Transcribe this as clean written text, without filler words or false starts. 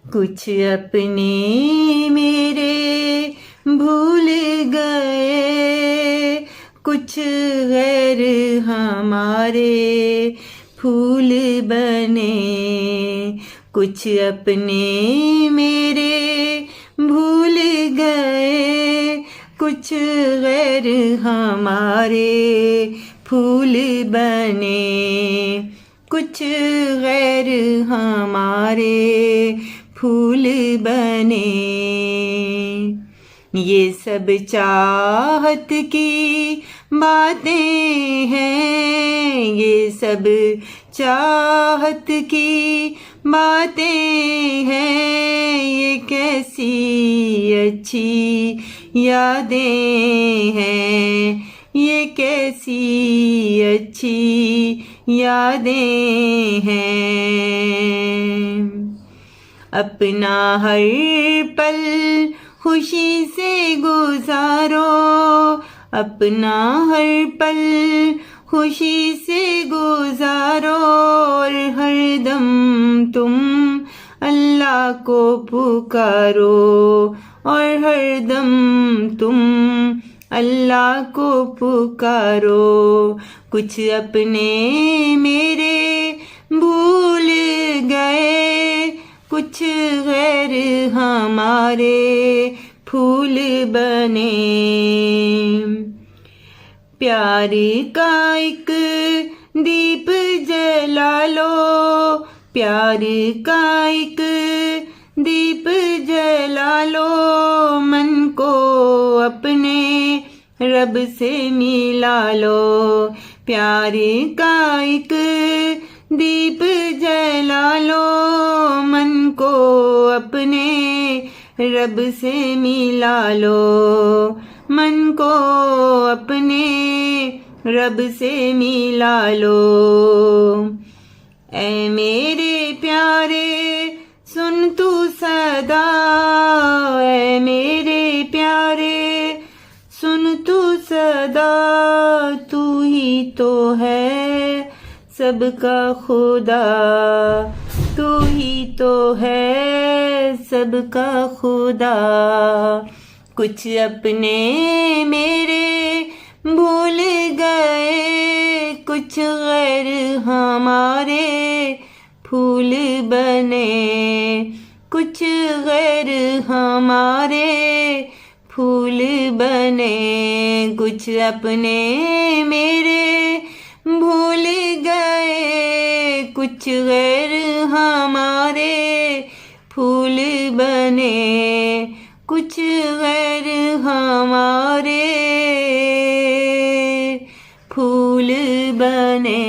कुछ अपने मेरे भूल गए, कुछ गैर हमारे फूल बने। कुछ अपने मेरे भूल गए, कुछ गैर हमारे फूल बने। कुछ गैर हमारे फूल बने। ये सब चाहत की बातें हैं, ये सब चाहत की बातें हैं। ये कैसी अच्छी यादें हैं, ये कैसी अच्छी यादें हैं। अपना हर पल खुशी से गुजारो, अपना हर पल खुशी से गुजारो। और हरदम तुम अल्लाह को पुकारो, और हरदम तुम अल्लाह को पुकारो। कुछ अपने मेरे भूल गए, कुछ गैर हमारे फूल बने। प्यार का एक दीप जला लो, प्यार का एक दीप जला लो। मन को अपने रब से मिला लो, प्यार का एक दीप जला लो। मन को अपने रब से मिला लो, मन को अपने रब से मिला लो। ऐ मेरे प्यारे सुन तू सदा, ऐ मेरे प्यारे सुन तू सदा। तू ही तो है सबका खुदा, तू ही तो है सबका खुदा। कुछ अपने मेरे भूल गए, कुछ गैर हमारे फूल बने। कुछ गैर हमारे फूल बने। कुछ अपने मेरे भूल गए, कुछ गैर हमारे फूल बने। कुछ गैर हमारे फूल बने।